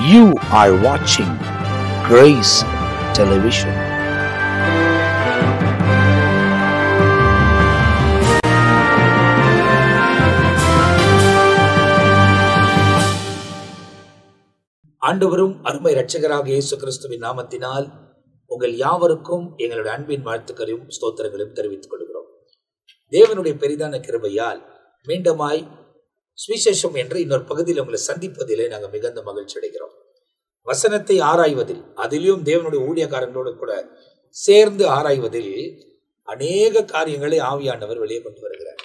You are watching Grace Television. ஆண்டவரும் அருமை இரட்சகராக இயேசு கிறிஸ்துவின் நாமத்தினால் உங்கள் யாவருக்கும் எங்களுடைய அன்பின் வாழ்த்துக்களையும் ஸ்தோத்திரங்களையும் தெரிவித்துக் கொள்கிறோம். தேவனுடைய பெரிதான கிருபையால் மீண்டுமாய் சுவிசேஷம் என்ற இன்னொரு பகுதியில் உங்களை சந்திப்பதிலே நாங்கள் மிகுந்த மகிழ்ச்சி அடைகிறோம். வசனத்தை ஆராய்வதில், அதிலும் தேவனுடைய ஊழியக்காரங்களோடு கூட சேர்ந்து ஆராய்வதில் அநேக காரியங்களை ஆவியானவர் வெளியே கொண்டு வருகிறார்.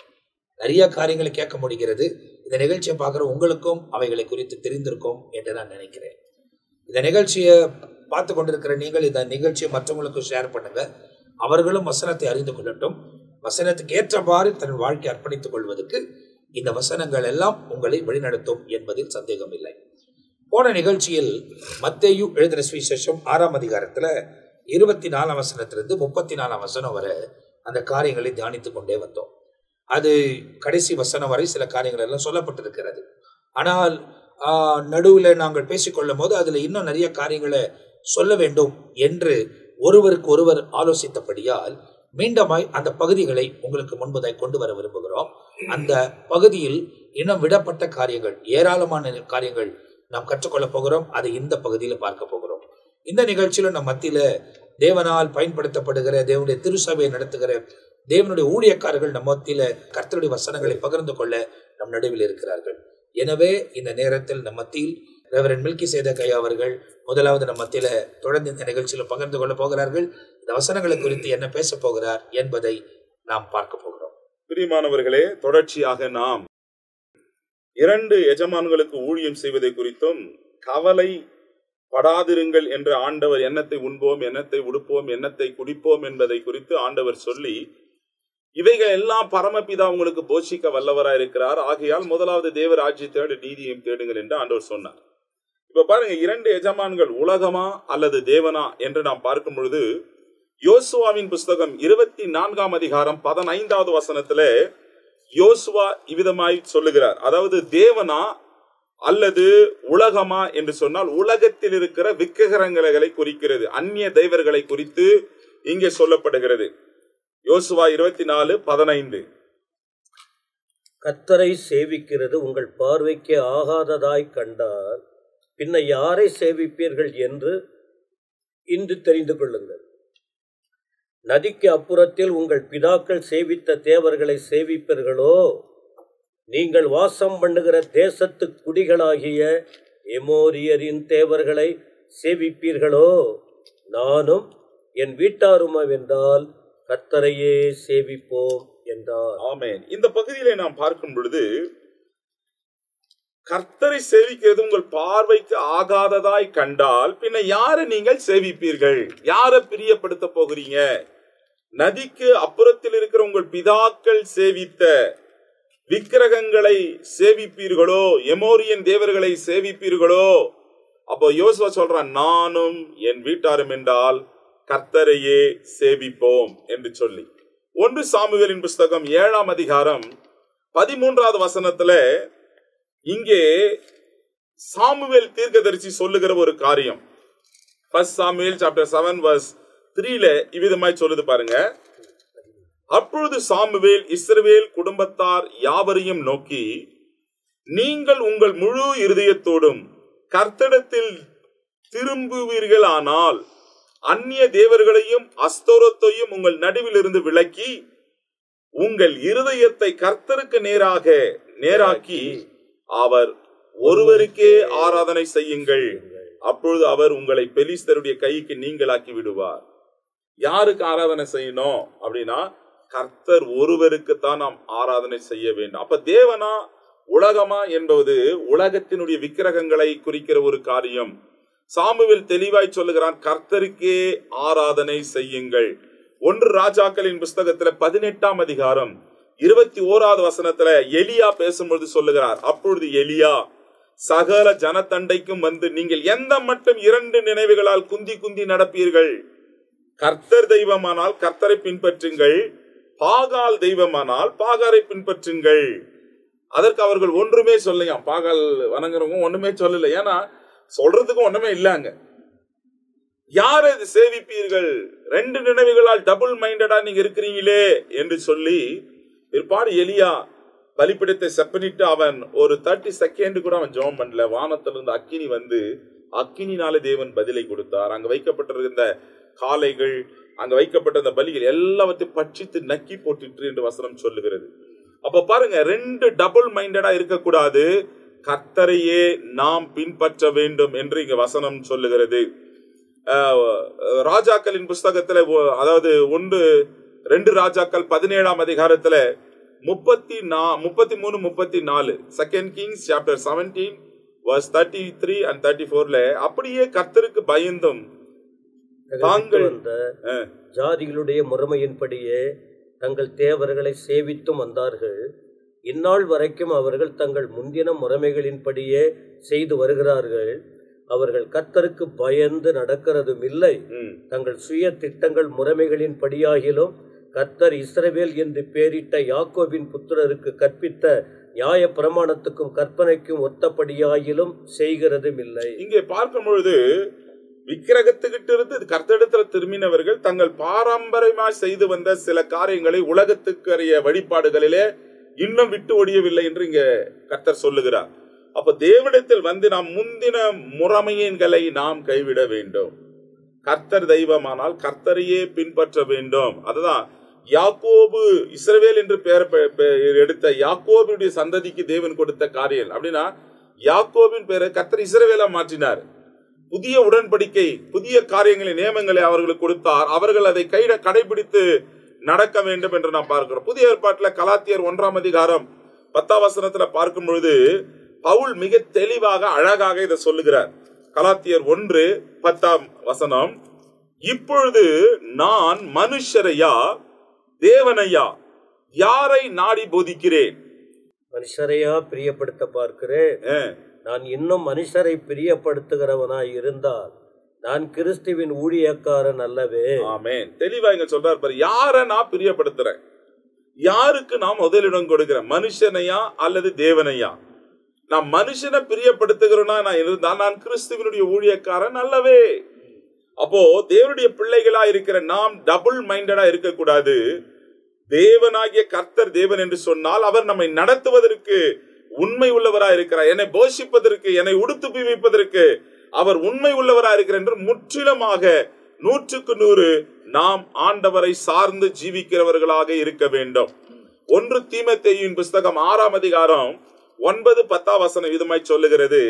நிறைய காரியங்களை கேட்க முடிகிறது. இந்த நிகழ்ச்சியை பார்க்குற உங்களுக்கும் அவைகளை குறித்து தெரிந்திருக்கும் என்று நான் நினைக்கிறேன். இந்த நிகழ்ச்சியை பார்த்து கொண்டிருக்கிற நீங்கள் இந்த நிகழ்ச்சியை மற்றவங்களுக்கும் ஷேர் பண்ணுங்க. அவர்களும் வசனத்தை அறிந்து கொள்ளட்டும். வசனத்துக்கு ஏற்றவாறு தன் வாழ்க்கை அர்ப்பணித்துக் கொள்வதற்கு இந்த வசனங்கள் எல்லாம் உங்களை வழிநடத்தும் என்பதில் சந்தேகம் இல்லை. போன நிகழ்ச்சியில் மத்தேயு எழுதின சுவிசேஷம் 6ஆம் அதிகாரத்தில் 24ஆம் வசனத்திலிருந்து 34ஆம் வசனம் வரை அந்த காரியங்களை தியானித்துக் கொண்டே வந்தோம். அது கடைசி வசனம் வரை சில காரியங்கள் எல்லாம் சொல்லப்பட்டிருக்கிறது. ஆனால் நடுவில் நாங்கள் பேசிக்கொள்ளும் போது அதில் இன்னும் நிறைய காரியங்களை சொல்ல வேண்டும் என்று ஒருவருக்கு ஒருவர் ஆலோசித்தபடியால் மீண்டுமாய் அந்த பகுதிகளை உங்களுக்கு முன்பதாய் கொண்டு வர விரும்புகிறோம். அந்த பகுதியில் இன்னும் விடப்பட்ட காரியங்கள், ஏராளமான காரியங்கள் நாம் கற்றுக்கொள்ளப் போகிறோம். அதை இந்த பகுதியில் பார்க்க போகிறோம். இந்த நிகழ்ச்சியில் நம் மத்தியில் தேவனால் பயன்படுத்தப்படுகிற, தேவனுடைய திருசபையை நடத்துகிற தேவனுடைய ஊழியக்காரர்கள் நம் மத்தியில கர்த்தருடைய வசனங்களை பகிர்ந்து கொள்ள நம் நடுவில் இருக்கிறார்கள். எனவே இந்த நேரத்தில் நம் மத்தியில் ரெவரண்ட் மெல்கிசேதேக் ஐயா அவர்கள் முதலாவது நம் மத்தியில தொடர்ந்து இந்த நிகழ்ச்சியில் பகிர்ந்து கொள்ள போகிறார்கள். இந்த வசனங்களை குறித்து என்ன பேச போகிறார் என்பதை நாம் பார்க்க போகிறோம். பிரியமானவர்களே, தொடர்ச்சியாக நாம் 2 எஜமான்களுக்கு ஊழியம் செய்வதை குறித்தும் கவலை படாதிருங்கள் என்ற ஆண்டவர் எண்ணத்தை உண்போம், எண்ணத்தை உடுப்போம், எண்ணத்தை குடிப்போம் என்பதை குறித்து ஆண்டவர் சொல்லி, இவைகள் எல்லாம் பரமபிதா உங்களுக்கு போஷிக்க வல்லவராய் இருக்கிறார். ஆகையால் முதலாவது தேவ ராஜ்யத்தோடு நீதியையும் தேடுங்கள் என்று ஆண்டவர் சொன்னார். இப்ப பாருங்க, 2 எஜமான்கள் உலகமா அல்லது தேவனா என்று நாம் பார்க்கும் பொழுது யோசுவாவின் புஸ்தகம் 24ஆம் அதிகாரம் 15வது வசனத்துல யோசுவா இவ்விதமாய் சொல்லுகிறார். அதாவது தேவனா அல்லது உலகமா என்று சொன்னால் உலகத்தில் இருக்கிற விக்கிரகங்களை குறிக்கிறது, அந்நிய தெய்வர்களை குறித்து இங்கே சொல்லப்படுகிறது. யோசுவா 24:15. கர்த்தரை சேவிக்கிறது உங்கள் பார்வைக்கு ஆகாததாய் கண்டால் பின்ன யாரை சேவிப்பீர்கள் என்று இன்று தெரிந்து கொள்ளுங்கள். நதிக்கு அப்புறத்தில் உங்கள் பிதாக்கள் சேவித்த தேவர்களை சேவிப்பீர்களோ? நீங்கள் வாசம் பண்ணுகிற தேசத்து குடிகளாகிய எமோரியரின் தேவர்களை சேவிப்பீர்களோ? நானும் என் வீட்டாருமவென்றால் கர்த்தரையே சேவிப்போம் என்றார். ஆமென். இந்த பகுதியிலே நாம் பார்க்கும் பொழுது கர்த்தரை சேவிக்கிறது உங்கள் பார்வைக்கு ஆகாததாய் கண்டால் பின்ன யாரை நீங்கள் சேவிப்பீர்கள்? யாரை பிரியப்படுத்த போகிறீங்க? நதிக்கு அப்புறத்தில் இருக்கிற உங்கள் பிதாக்கள் சேவித்த விக்கிரகங்களை சேவிப்பீர்களோ? எமோரியன் தேவர்களை சேவிப்பீர்களோ? அப்போ யோசுவா சொல்றான், நானும் என் வீட்டாரும் என்றால் கர்த்தரையே சேவிப்போம் என்று சொல்லி. 1 சாமுவேலின் புஸ்தகம் 7ஆம் அதிகாரம் 13வது வசனத்துல இங்கே சாமுவேல் தீர்க்கதரிசி சொல்லுகிற ஒரு காரியம். 1 சாமுவேல் chapter 7 verse 3ல இவ்விதமாய் சொல்லுது பாருங்க. அப்பொழுது சாமுவேல் இஸ்ரவேல் குடும்பத்தார் யாவரையும் நோக்கி, நீங்கள் உங்கள் முழு இருதயத்தோடும் கர்த்தரிடத்தில் திரும்புவீர்களானால் அந்நிய தேவர்களையும் அஸ்தோரத்தையும் உங்கள் நடுவில் இருந்து விலக்கி உங்கள் இருதயத்தை கர்த்தருக்கு நேராக்கி அவர் ஒருவருக்கே ஆராதனை செய்யுங்கள். அப்பொழுது அவர் உங்களை பெலிஸ்தருடைய கைக்கு நீங்களாக்கி விடுவார். யாருக்கு ஆராதனை செய்யணும் அப்படின்னா கர்த்தர் ஒருவருக்கு தான் நாம் ஆராதனை செய்ய வேண்டும். அப்ப தேவனா உலகமா என்பது உலகத்தினுடைய விக்கிரகங்களை குறிக்கிற ஒரு காரியம். சாமுவேல் தெளிவாய் சொல்லுகிறான், கர்த்தருக்கே ஆராதனை செய்யுங்கள். 1 ராஜாக்களின் புஸ்தகத்துல 18ஆம் அதிகாரம் 21வது வசனத்துல எலியா பேசும்பொழுது சொல்லுகிறார். அப்பொழுது எலியா சகல ஜனத்தண்டைக்கும் வந்து, நீங்கள் எந்த மட்டும் 2 நினைவுகளால் குந்தி குந்தி நடப்பீர்கள்? கர்த்தர் தெய்வமானால் கர்த்தரை பின்பற்றுங்கள், பாகால் தெய்வமானால் பாகாரை பின்பற்றுங்கள். அதற்கு அவர்கள் ஒன்றுமே சொல்லலையாம். பாகால் வணங்குறவங்க ஒண்ணுமே சொல்லல. ஏன்னா சொல்றதுக்கு ஒண்ணுமே இல்லங்க. யார் அது சேவிப்பீர்கள்? 2 நினைவுகளால் டபுள் மைண்டடா நீங்க இருக்கிறீங்களே என்று சொல்லி பிற்பாடு எலியா பலிபீடத்தை செப்பனிட்டு அவன் ஒரு 30 செகண்ட் கூட அவன் ஜெபம் பண்ணல. வானத்திலிருந்து அக்கினி வந்து அக்கினினாலே தேவன் பதிலை கொடுத்தார். அங்க வைக்கப்பட்டிருந்த காளைகள், அங்க வைக்கப்பட்ட அந்த பலிகள் எல்லாவற்றையும் பட்சித்து நக்கி போட்டுட்டு என்று வசனம் சொல்லுகிறது. அப்ப பாருங்க, 2 டபுள் மைண்டடா இருக்கக்கூடாது, கர்த்தரையே நாம் பின்பற்ற வேண்டும் என்று இங்க வசனம் சொல்லுகிறது. ராஜாக்களின் புஸ்தகத்துல, அதாவது 2 ராஜாக்கள் 17ஆம் அதிகாரத்துல 33, 34 2 Kings chapter 17 verse 33 and 34ல அப்படியே கர்த்தருக்கு பயந்தும் தாங்கள் ஜாதிகளுடைய முறைமையின்படியே தங்கள் தேவர்களை சேவித்தும் வந்தார்கள். இந்நாள் வரைக்கும் அவர்கள் தங்கள் முந்தின முறைமைகளின்படியே செய்து வருகிறார்கள். அவர்கள் கர்த்தருக்கு பயந்து நடக்கிறதும் இல்லை. தங்கள் சுய திட்டங்கள் முறைமைகளின் படியாகிலும் கர்த்தர் இஸ்ரவேல் என்று பெயரிட்ட யாக்கோபின் புத்திரருக்கு கற்பித்த நியாய பிரமாணத்துக்கும் கற்பனைக்கும் ஒத்தபடியாயிலும் செய்கிறதும் இல்லை. இங்கே பார்க்கும் பொழுது விக்கிரகத்துக்கிட்ட இருந்து கர்த்தரிடத்துல திரும்பினவர்கள் தங்கள் பாரம்பரியமாய் செய்து வந்த சில காரியங்களை உலகத்துக்கு அறிய வழிபாடுகளிலே இன்னும் விட்டு ஒழியவில்லை என்று இங்க கர்த்தர் சொல்லுகிறார். அப்ப தேவனிடத்தில் வந்து நாம் முந்தின முறைமைகளை நாம் கைவிட வேண்டும். கர்த்தர் தெய்வமானால் கர்த்தரையே பின்பற்ற வேண்டும். அதுதான் யாக்கோபு, இஸ்ரவேல் என்று பெயர் எடுத்த யாக்கோபுடைய சந்ததிக்கு தேவன் கொடுத்த காரியம். அப்படின்னா யாக்கோபின் பெயரை கர்த்தர் இஸ்ரவேலா மாற்றினார். புதிய உடன்படிக்கை, புதிய காரியங்களை, நியமங்களை அவர்களுக்கு கொடுத்தார். அவர்கள் அதை கடைபிடித்து நடக்க வேண்டும் என்று நாம் பார்க்கிறோம். புதிய ஏற்பாட்டில் கலாத்தியர் 1ஆம் அதிகாரம் 10ஆம் வசனத்துல பார்க்கும் பொழுது பவுல் மிக தெளிவாக அழகாக இதை சொல்லுகிறார். கலாத்தியர் 1:10 வசனம், இப்பொழுது நான் மனுஷரையா தேவனையா யாரை நாடி போதிக்கிறேன்? மனுஷரையா பிரியப்படுத்த பார்க்கிறேன். நான் இன்னும் மனுஷரை பிரியப்படுத்துகிறவனாய் இருந்தால் நான் கிறிஸ்துவின் ஊழியக்காரன் அல்லவே. ஆமென். தெளிவா இங்க சொல்றார் பாரு, யார நான் பிரியப்படுத்துறேன், யாருக்கு நான் முதலிடம் கொடுக்கிறேன், மனுஷனையா அல்லது தேவனையா? நான் மனுஷனை பிரியப்படுத்துகிறேன்னா நான் இருந்தால் நான் கிறிஸ்துவனுடைய ஊழியக்காரன் அல்லவே. அப்போ தேவனுடைய பிள்ளைகளா இருக்கிற நாம் டபுள் மைண்டடா இருக்கக்கூடாது. தேவனாகிய கர்த்தர் தேவன் என்று சொன்னால் அவர் நம்மை நடத்துவதற்கு உண்மை உள்ளவராய் இருக்கிறார். என்னை போஷிப்பதற்கு, என்னை உடுத்து வைப்பதற்கு அவர் உண்மை உள்ளவராய் இருக்கிறார் என்று முற்றிலுமாக 100க்கு 100 நாம் ஆண்டவரை சார்ந்து ஜீவிக்கிறவர்களாக இருக்க வேண்டும். 1 தீமோத்தேயுவின் புஸ்தகம் 6ஆம் அதிகாரம் 9-10 வசனம் இதுமாய் சொல்லுகிறது,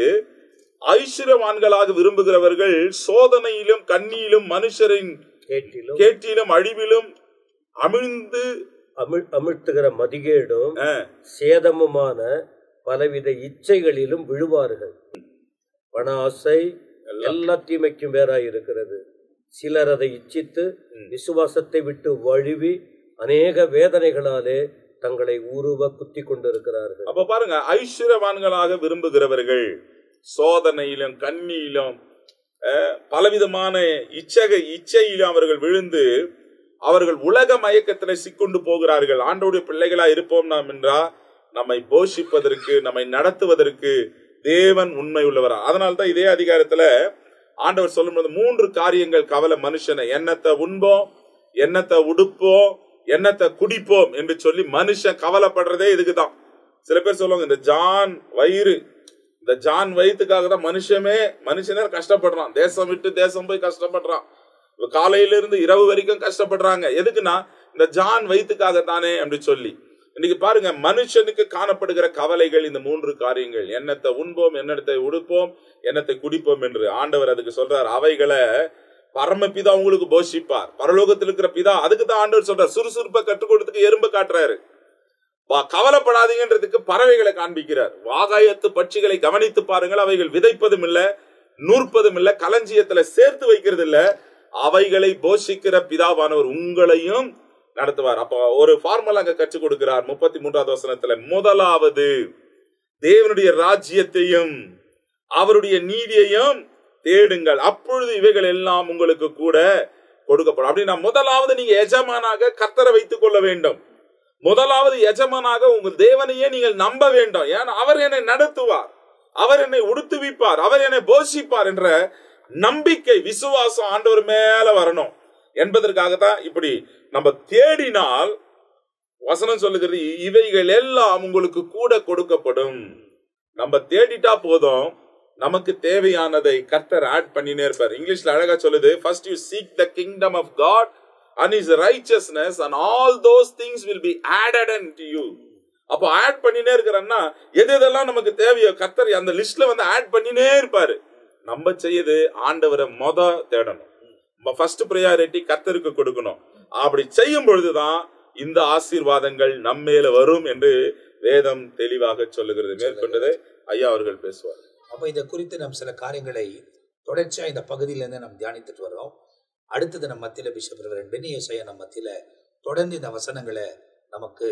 ஐஸ்வர்யவான்களாக விரும்புகிறவர்கள் சோதனையிலும் கண்ணியிலும் மனுஷரின் கேட்டிலும் அழிவிலும் அமிழ்த்துகிற மதிகேடும் சேதமுமான பலவித இச்சைகளிலும் விழுவார்கள். பண ஆசை எல்லா தீமைக்கும் வேறாய் இருக்கிறது. சிலர் அதை இச்சித்து விசுவாசத்தை விட்டு வழுவி அநேக வேதனைகளாலே தங்களை உருவ குத்தி கொண்டிருக்கிறார்கள். அப்ப பாருங்க, ஐஸ்வர்யவான்களாக விரும்புகிறவர்கள் சோதனையிலும் கண்ணியிலும் பலவிதமான இச்சையிலும் அவர்கள் விழுந்து அவர்கள் உலக மயக்கத்தில சிக்கொண்டு போகிறார்கள். ஆண்டவருடைய பிள்ளைகளா இருப்போம் நாம் என்றா நம்மை போஷிப்பதற்கு, நம்மை நடத்துவதற்கு தேவன் உண்மை உள்ளவரா. அதனால்தான் இதே அதிகாரத்துல ஆண்டவர் சொல்லும்போது 3 காரியங்கள் கவலை மனுஷனை, எண்ணத்தை உண்போம், எண்ணத்தை உடுப்போம், எண்ணத்தை குடிப்போம் என்று சொல்லி மனுஷன் கவலைப்படுறதே இதுக்குதான். சில பேர் சொல்லுவாங்க, இந்த ஜான் வயிறு, இந்த ஜான் வயிற்றுக்காக தான் மனுஷனே கஷ்டப்படுறான். தேசம் விட்டு தேசம் போய் கஷ்டப்படுறான். காலையிலிருந்து இரவு வரைக்கும் கஷ்டப்படுறாங்க. எதுக்குன்னா இந்த ஜான் வயிற்றுக்காக தானே அப்படி சொல்லி. இன்னைக்கு பாருங்க, மனுஷனுக்கு காணப்படுகிற கவலைகள் இந்த 3 காரியங்கள், எண்ணத்தை உண்போம், எண்ணத்தை உடுப்போம், எண்ணத்தை குடிப்போம் என்று ஆண்டவர் அதுக்கு சொல்றார். அவைகளை பரமபிதா உங்களுக்கு போஷிப்பார். பரலோகத்தில் இருக்கிற பிதா, அதுக்கு தான் ஆண்டவர் சொல்றார். சுறுசுறுப்பை கற்றுக் கொடுத்துக்கு எறும்பு காட்டுறாரு. கவலைப்படாதீங்கன்றதுக்கு பறவைகளை காண்பிக்கிறார். ஆகாயத்து பட்சிகளை கவனித்து பாருங்கள், அவைகள் விதைப்பதும் இல்ல, நூற்பதும் இல்ல, களஞ்சியத்துல சேர்த்து வைக்கிறது இல்ல, அவைகளை போஷிக்கிற பிதாவானவர் உங்களையும் நடத்துவார். அப்ப ஒரு ஃபார்முலா அங்க கற்றுக் கொடுக்கிறார். 33வது வசனத்துல, முதலாவது தேவனுடைய ராஜ்யத்தையும் அவருடைய நீதியையும் தேடுங்கள், அப்பொழுது இவைகள் எல்லாம் உங்களுக்கு கூட கொடுக்கப்படும். அப்படின்னா முதலாவது நீங்க எஜமானாக கர்த்தரை வைத்துக் கொள்ள வேண்டும். முதலாவது எஜமானாக உங்கள் தேவனையே நீங்கள் நம்ப வேண்டும். ஏன்னா அவர் என்னை நடத்துவார். அவர் என்னை உடுத்துவிப்பார், அவர் என்னை போஷிப்பார் என்ற நம்பிக்கை, விசுவாசம் ஆண்டவர் மேல வரணும் என்பதற்காகத்தான் இப்படி நம்ம தேடினால் வசனம் சொல்லுகிறது, இவைகள் எல்லாம் உங்களுக்கு கூட கொடுக்கப்படும். நம்ம தேடிட்டா போதும், நமக்கு தேவையானதை கர்த்தர் ஆட் பண்ணினே இருப்பார். இங்கிலீஷ்ல அழகா சொல்லுது, first you seek the kingdom of God and his righteousness and all those things will be added unto you. அப்போ ஆட் பண்ணினே இருக்கிறன்னா எது எதெல்லாம் நமக்கு தேவையோ கர்த்தர் அந்த லிஸ்ட்ல வந்து ஆட் பண்ணினே இருப்பாரு. நம்ம செய்யுது ஆண்டவரை தேடணும். நம்ம ஃபர்ஸ்ட் ப்ரையாரிட்டி கர்த்தருக்கு கொடுக்கணும். அப்படி செய்யும் பொழுதுதான் இந்த ஆசீர்வாதங்கள் நம்மேல வரும் என்று வேதம் தெளிவாக சொல்லுகிறது. மேற்கொண்டது ஐயா அவர்கள் பேசுவார். அப்ப இதை குறித்து நாம் சில காரியங்களை தொடர்ச்சியா இந்த பகுதியிலிருந்து நாம் தியானித்துட்டு வர்றோம். அடுத்தது நம்ம மத்தியில பிஷப் ரெவரண்ட் பென்னி யோசையா நம்ம மத்தியில தொடர்ந்து இந்த வசனங்களை நமக்கு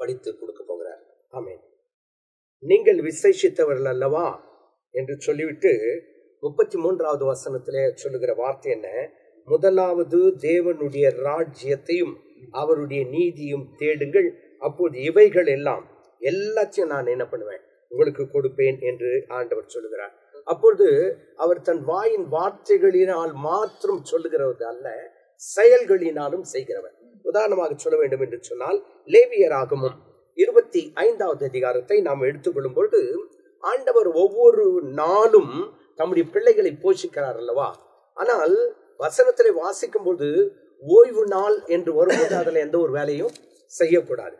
படித்து கொடுக்க போகிறார். ஆமென். நீங்கள் விசேஷித்தவர்கள் அல்லவா என்று சொல்லிவிட்டு 33வது வசனத்திலே சொல்லுகிற வார்த்தை என்ன? முதலாவது தேவனுடைய ராஜ்யத்தையும் அவருடைய நீதியும் தேடுங்கள், அப்போது இவைகள் எல்லாத்தையும் நான் என்ன பண்ணுவேன், உங்களுக்கு கொடுப்பேன் என்று ஆண்டவர் சொல்லுகிறார். அப்பொழுது அவர் தன் வாயின் வார்த்தைகளினால் மாத்திரம் சொல்லுகிறவர் அல்ல, செயல்களினாலும் செய்கிறவர். உதாரணமாக சொல்ல வேண்டும் என்று சொன்னால், லேவியராகமம் 25வது அதிகாரத்தை நாம் எடுத்துக்கொள்ளும் பொழுது ஆண்டவர் ஒவ்வொரு நாளும் தம்முடைய பிள்ளைகளை போஷிக்கிறார் அல்லவா? ஆனால் வசனத்திலே வாசிக்கும் போது ஓய்வு நாள் என்று வரும்போது அதுல எந்த ஒரு வேலையும் செய்யக்கூடாது.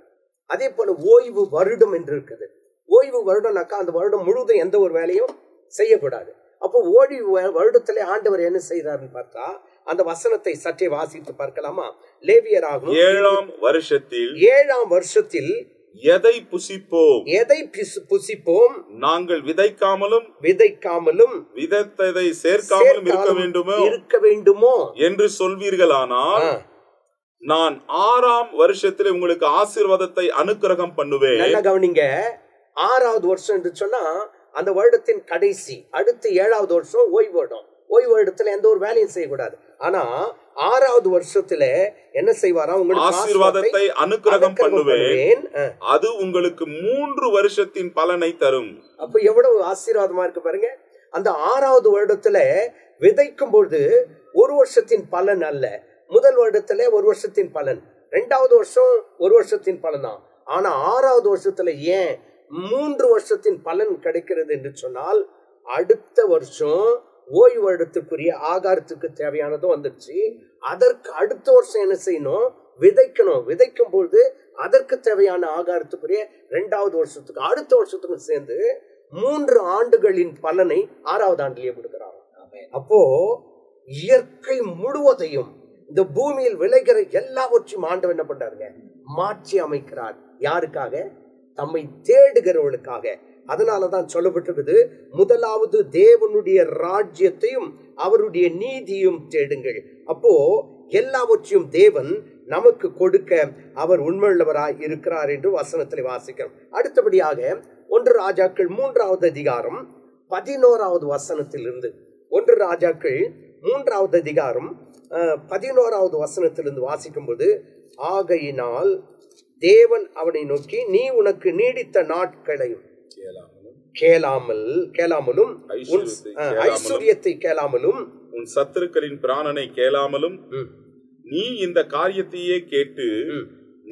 அதே போல ஓய்வு வருடம் என்று இருக்குது. ஓய்வு வருடம்னாக்கா அந்த வருடம் முழுவதும் எந்த ஒரு வேலையும் செய்யக்கூடாது. அப்போ ஓய்வு வருடத்திலே ஆண்டவர் என்ன செய்யறாருன்னு பார்த்தா, அந்த வசனத்தை சற்றே வாசித்து பார்க்கலாமா? லேவியராகும் 7ஆம் வருஷத்தில் எதை புசிப்போம் நாங்கள் விதைக்காமலும் விதைத்ததை சேர்க்காமலும் இருக்க வேண்டுமோ என்று சொல்வீர்களானால், நான் 6ஆம் வருஷத்தில் உங்களுக்கு ஆசீர்வாதத்தை அனுக்கிரகம் பண்ணுவேன். நல்லா கவனிங்க. 6வது வருஷம் என்று சொன்னா அந்த வருடத்தின் கடைசி, அடுத்து 7வது வருஷம் ஓய்வு வருடம். ஓய்வு வருடத்துல எந்த ஒரு வேலையும் செய்யக்கூடாது. ஆனா 6வது வருஷத்துல என்ன செய்வாரா? உங்களுக்கு ஆசீர்வாதத்தை அனுக்கிரகம் பண்ணுவேன், அது உங்களுக்கு 3 வருஷத்தின் பலனை தரும். அப்ப எவ்வளவு ஆசீர்வாதமா இருக்கு பாருங்க. அந்த 6வது வருடத்துல விதைக்கும் பொழுது 1 வருஷத்தின் பலன் அல்ல, முதல் வருடத்துல 1 வருஷத்தின் பலன், 2வது வருஷம் 1 வருஷத்தின் பலன் தான். ஆனா 6வது வருஷத்துல ஏன் 3 வருஷத்தின் பலன் கிடைக்கிறது என்று சொன்னால், அடுத்த வருஷம் ஓய்வு வருடத்துக்குரிய ஆகாரத்துக்கு தேவையானதும் வந்துருச்சு. அதற்கு அடுத்த வருஷம் என்ன செய்யணும்? விதைக்கணும். விதைக்கும் பொழுது அதற்கு தேவையான ஆகாரத்துக்குரிய 2வது வருஷத்துக்கு அடுத்த வருஷத்துக்கும் சேர்ந்து 3 ஆண்டுகளின் பலனை 6வது ஆண்டிலேயே கொடுக்கிறாங்க. அப்போ இயற்கை முழுவதையும், இந்த பூமியில் விளைகிற எல்லாவற்றையும் ஆண்டவர் என்ன பண்றாருங்க? மாற்றி அமைக்கிறார். யாருக்காக? தம்மை தேடுகிறவர்களுக்காக. அதனாலதான் சொல்லப்பட்டிருக்குது, முதலாவது தேவனுடைய ராஜ்யத்தையும் அவருடைய நீதியும் தேடுங்கள். அப்போ எல்லாவற்றையும் தேவன் நமக்கு கொடுக்க அவர் உண்மையுள்ளவராய் இருக்கிறார் என்று வசனத்தில் வாசிக்கிறோம். அடுத்தபடியாக 1 ராஜாக்கள் 3வது அதிகாரம் 11வது வசனத்திலிருந்து, 1 ராஜாக்கள் 3வது அதிகாரம் 11வது வசனத்திலிருந்து வாசிக்கும் போது, ஆகையினால் தேவன் அவனை நோக்கி, நீ உனக்கு நீடித்த நாட்களையும் கேளாமலும் ஐஸ்வர்யத்தை கேளாமலும் உன் சத்துருக்களின் பிராணனை கேளாமலும் நீ இந்த காரியத்தையே கேட்டு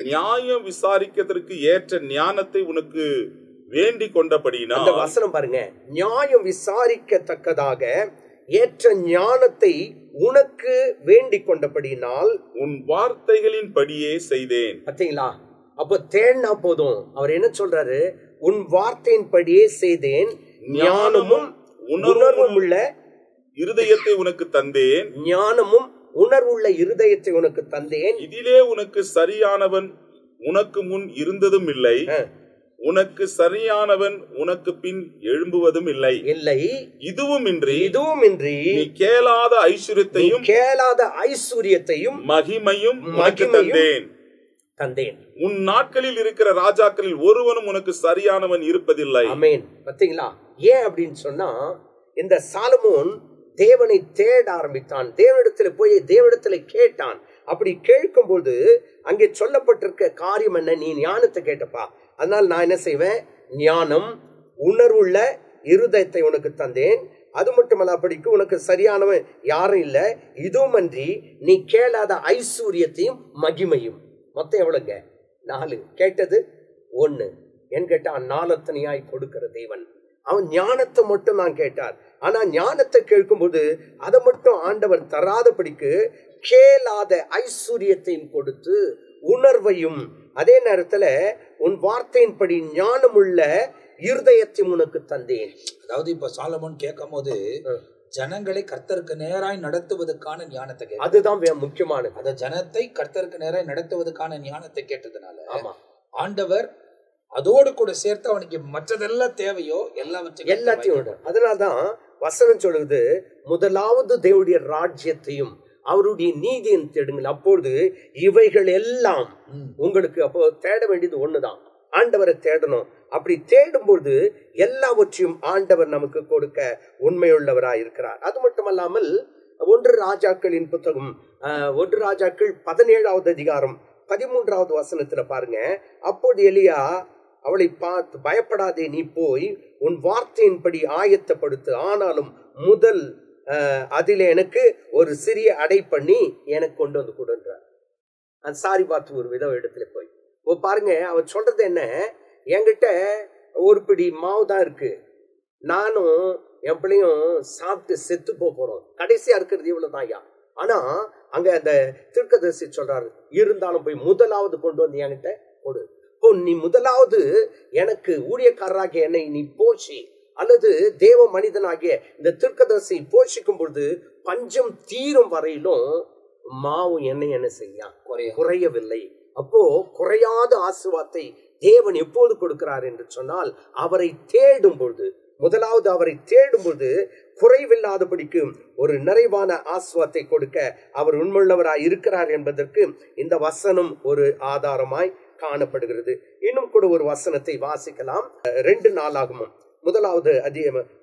நியாயம் விசாரிக்கிறதற்கு ஏற்ற ஞானத்தை உனக்கு வேண்டிக் கொண்டபடியினால். அந்த வசனம் பாருங்க, நியாயம் விசாரிக்கத்தக்கதாக ஏற்ற ஞானத்தை உனக்கு வேண்டிக் கொண்டபடியினால் உன் வார்த்தைகளின் படியே செய்தேன். பார்த்தீங்களா? அப்போ தேடினா போதும். அவர் என்ன சொல்றாரு? உன் வார்த்தையின் படியே செய்தேன், ஞானமும் உணர்வும் உள்ள இருதயத்தை உனக்கு தந்தேன். ஞானமும் உணர்வுள்ள இருதயத்தை உனக்கு தந்தேன். இதிலே உனக்கு சரியானவன் உனக்கு முன் இருந்ததும் இல்லை, உனக்கு சரியானவன் உனக்கு பின் எழும்புவதும் இல்லை. இதுவும் இன்றி நீ கேளாத ஐஸ்வர்யத்தையும் மகிமையும் தந்தேன். உன் நாட்களில் இருக்கிற ராஜாக்களில் ஒருவனும் உனக்கு சரியானவன் இருப்பதில்லை. ஆமென். பாத்தீங்களா? ஏன் அப்படின்னு சொன்னா, இந்த சாலமோன் தேவனை தேட ஆரம்பித்தான். தேவனிடத்துல போய் தேவனிடத்துல கேட்டான். அப்படி கேட்கும்போது அங்கே சொல்லப்பட்டிருக்க காரியம் என்ன? நீ ஞானத்தை கேட்டப்பா, அதனால நான் என்ன செய்வேன்? ஞானம், உணர்வுள்ள இருதயத்தை உனக்கு தந்தேன், அது மட்டுமல்ல படிக்கு உனக்கு சரியானவன் யாரும் இல்லை, இதுவுமன்றி நீ கேளாத ஐஸ்வர்யத்தையும் மகிமையும். மொத்தம் எவ்வளவுங்க? 4. கேட்டது 1. என் கேட்டான் நாலத்தனையாய் கொடுக்கிற தேவன். அவன் ஞானத்தை மட்டும் தான் கேட்டார். ஆனா ஞானத்தை கேட்கும்போது அதை மட்டும் ஆண்டவர் தராதபடிக்கு கேளாத ஐஸ்வர்யத்தையும் கொடுத்து உணர்வையும், அதே நேரத்துல உன் வார்த்தையின்படி ஞானமுள்ள இருதயத்தையும் உனக்கு தந்தேன். அதாவது இப்ப சாலமோன் கேட்கும் போது ஜனங்களை கர்த்தருக்கு நேராய் நடத்துவதற்கான ஞானத்தை கேட்டார். அதுதான் முக்கியமானது. அந்த ஜனத்தை கர்த்தருக்கு நேராய் நடத்துவதற்கான ஞானத்தை கேட்டதுனால ஆமா, ஆண்டவர் அதோடு கூட சேர்த்து அவனுக்கு மற்றதெல்லாம் தேவையோ எல்லாத்தையும். அதனால்தான் வசனம் சொல்லுது, முதலாவது தேவனுடைய ராஜ்யத்தையும் அவருடைய நீதியும் தேடுங்கள், அப்பொழுது இவைகள் எல்லாம் உங்களுக்கு. அப்போ தேட வேண்டியது ஒண்ணுதான், ஆண்டவரை தேடணும். அப்படி தேடும்போது எல்லாவற்றையும் ஆண்டவர் நமக்கு கொடுக்க உண்மையுள்ளவராய் இருக்கிறார். அது மட்டுமல்லாமல் 1 ராஜாக்களின் புத்தகம் 1 ராஜாக்கள் 17வது அதிகாரம் 13வது வசனத்துல பாருங்க. அப்போது எலியா அவளை பார்த்து, பயப்படாதே, நீ போய் உன் வார்த்தையின்படி ஆயத்தப்படுத்து, ஆனாலும் முதல் அதில் எனக்கு ஒரு சிறிய அடை பண்ணி எனக்கு கொண்டு வந்து கொடுன்றார். அந்த சாரி பார்த்து ஒரு விதவ இடத்துல போய் பாருங்க. அவர் சொல்றது என்ன, என்கிட்ட ஒரு பிடி மாவு தான் இருக்கு, நானும் என் பிள்ளையும் சாப்பிட்டு செத்து போறோம், கடைசியா இருக்கிறது இவ்வளவுதான் ஐயா. ஆனா அங்க அந்த தீர்க்கதரிசி சொல்றாரு, இருந்தாலும் போய் முதலாவது கொண்டு வந்து என்கிட்ட கொடு. நீ முதலாவது எனக்கு ஊழியக்காரராகிய என்னை நீ போஷி, அல்லது தேவ மனிதனாகிய இந்த தீர்க்கதரிசி போஷிக்கும் பொழுது பஞ்சம் தீரும் வரையிலும் மாவு என்ன செய்ய குறையவில்லை. அப்போ குறையாத ஆசீர்வாதத்தை தேவன் எப்போது கொடுக்கிறார் என்று சொன்னால், அவரை தேடும் பொழுது, முதலாவது அவரை தேடும் பொழுது குறைவில்லாதபடிக்கு ஒரு நிறைவான ஆசீர்வாதத்தை கொடுக்க அவர் உண்மையுள்ளவராய் இருக்கிறார் என்பதற்கு இந்த வசனம் ஒரு ஆதாரமாய் காணப்படுகிறது. இன்னும் கூட ஒரு வசனத்தை வாசிக்கலாம். 2 நாளாகமம் 1வது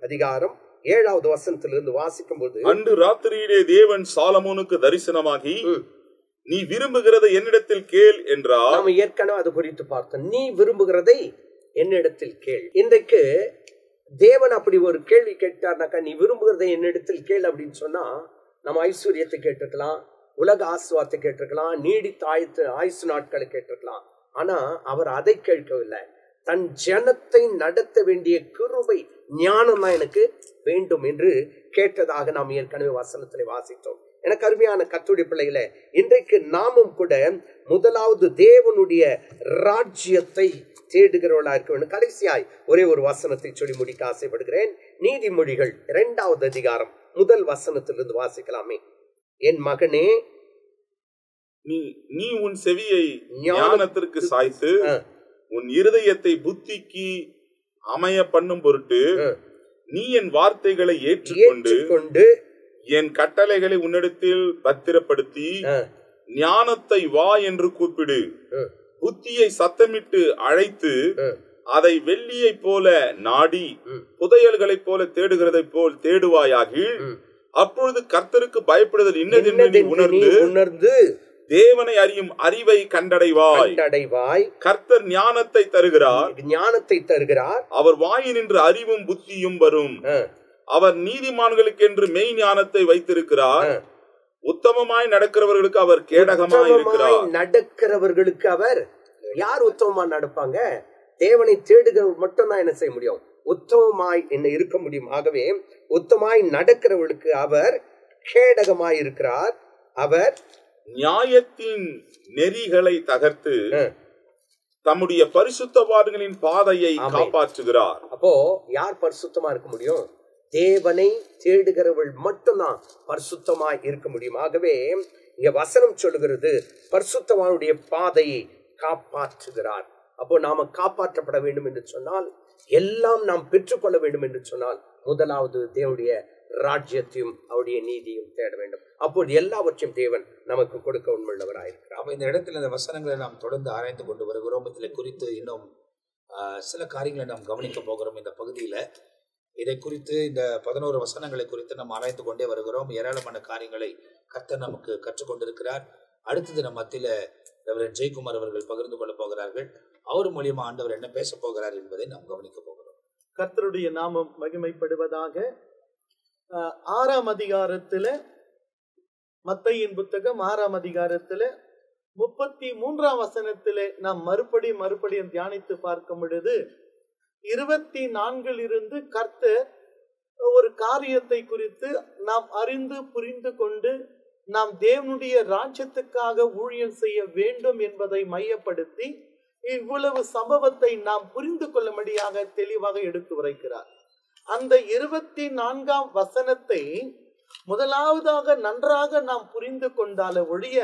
அதிகாரம் 7வது வசனத்திலிருந்து வாசிக்கும் போது, அன்று ராத்திரியிலே தேவன் சாலமோனுக்கு தரிசனமாகி, நீ விரும்புகிறதை என்னிடத்தில் கேள் என்றார். நாம ஏற்கனவே அது குறித்து பார்த்தோம். நீ விரும்புகிறதை என்னிடத்தில் கேள். இன்றைக்கு தேவன் அப்படி ஒரு கேள்வி கேட்டார்னாக்கா, நீ விரும்புகிறதை என்னிடத்தில் கேள் அப்படின்னு சொன்னா, நம்ம ஐஸ்வர்யத்தை கேட்டிருக்கலாம், உலக ஆசீர்வாதத்தை கேட்டிருக்கலாம், நீடித்த ஆயுசு நாட்களை கேட்டிருக்கலாம். ஆனா அவர் அதை கேட்கவில்லை. தன் ஜனத்தை நடத்த வேண்டிய கிருபை ஞானம் தான் எனக்கு வேண்டும் என்று கேட்டதாக நாம் ஏற்கனவே வசனத்திலே வாசித்தோம். எனக்கு அருமையான கர்த்தருடைய பிள்ளைகளே, இன்றைக்கு நாமும் கூட முதலாவது தேவனுடைய ராஜ்யத்தை தேடுகிறவர்களா இருக்க வேண்டும். கடைசியாய் ஒரே ஒரு வசனத்தை சொல்லி முடிக்க ஆசைப்படுகிறேன். நீதிமொழிகள் 2வது அதிகாரம் 1 வசனத்திலிருந்து வாசிக்கலாமே. என் மகனே, நீ உன் செவியை ஞானத்திற்கு சாய்த்து உன் இருதயத்தை புத்திக்கு அமைய பண்ணும் பொருட்டு நீ என் வார்த்தைகளை ஏற்றுக்கொண்டு என் கட்டளைகளை உன்னிடத்தில் பத்திரப்படுத்தி ஞானத்தை வா என்று கூப்பிடு, புத்தியை சத்தமிட்டு அழைத்து அதை வெள்ளியை போல நாடி புதையல்களை போல தேடுகிறதை போல் தேடுவாயாகி, அப்பொழுது கர்த்தருக்கு பயப்படுதல் இன்னதென்று உணர்ந்து தேவனை அறியும் அறிவை கண்டடைவாய். கர்த்தர் ஞானத்தை தருகிறார், அவர் வாயினின்று அறிவும் புத்தியும் வரும். அவர் நீதிமான்களுக்கென்று மெய் ஞானத்தை வைத்திருக்கிறார், உத்தமமாய் நடக்கிறவர்களுக்கு அவர் கேடகமாய் இருக்கிறார். நடக்கிறவர்களுக்கு அவர் யார் உத்தமமா நடப்பாங்க? தேவனை தேடுகிறவர் மட்டும் தான் என்ன செய்ய முடியும்? உத்தமமாய் என்ன இருக்க முடியும். ஆகவே உத்தமாய் நடக்கிறவர்களுக்கு அவர் கேடகமாய் இருக்கிறார். அவர் நியாயத்தின் நெறிகளை தகர்த்து தம்முடைய பரிசுத்தவான்களின் பாதையை காப்பாற்றுகிறார். அப்போ யார் பரிசுத்தமா இருக்க முடியும்? தேவனை தேடுகிறவள் மட்டும்தான் பரிசுத்தமாய் இருக்க முடியும். ஆகவே இங்க வசனம் சொல்லுகிறது, பரிசுத்தவானுடைய பாதையை காப்பாற்றுகிறார். அப்போ நாம காப்பாற்றப்பட வேண்டும் என்று சொன்னால், எல்லாம் நாம் பெற்றுக்கொள்ள வேண்டும் என்று சொன்னால், முதலாவது தேவனுடைய ராஜ்யத்தையும் அவருடைய நீதியும் தேட வேண்டும். அப்போது எல்லாவற்றையும் தேவன் நமக்கு கொடுக்க உண்மையுள்ளவராயிருக்கிறார். அப்ப இந்த இடத்துல இந்த வசனங்களை நாம் தொடர்ந்து ஆராய்ந்து கொண்டு வருகிறோம். இதில் குறித்து இன்னும் சில காரியங்களை நாம் கவனிக்க போகிறோம். இந்த பகுதியில இதை குறித்து இந்த 11 வசனங்களை குறித்து நாம் ஆராய்ந்து கொண்டே வருகிறோம். ஏராளமான காரியங்களை கர்த்தர் நமக்கு கற்றுக்கொண்டிருக்கிறார். அடுத்தது நம்ம மத்தியில ரெவரண்ட் ஜெயக்குமார் அவர்கள் பகிர்ந்து கொள்ள போகிறார்கள். அவர் மூலியமா ஆண்டவர் என்ன பேச போகிறார் என்பதை நாம் கவனிக்க போகிறோம். கர்த்தருடைய நாமம் மகிமைப்படுவதாக. 6ஆம் அதிகாரத்துல, மத்தேயின் புத்தகம் 6ஆம் அதிகாரத்துல 33ஆம் வசனத்திலே நாம் மறுபடியும் தியானித்து பார்க்கும் பொழுது 24 கர்த்தர் ஒரு காரியத்தை குறித்து நாம் அறிந்து புரிந்து கொண்டு நாம் தேவனுடைய ராஜ்யத்துக்காக ஊழியம் செய்ய வேண்டும் என்பதை மையப்படுத்தி இவ்வளவு சம்பவத்தை நாம் புரிந்து கொள்ளும்படியாக தெளிவாக எடுத்து உரைக்கிறார். அந்த 24ஆம் வசனத்தை முதலாவதாக நன்றாக நாம் புரிந்து கொண்டால ஒழிய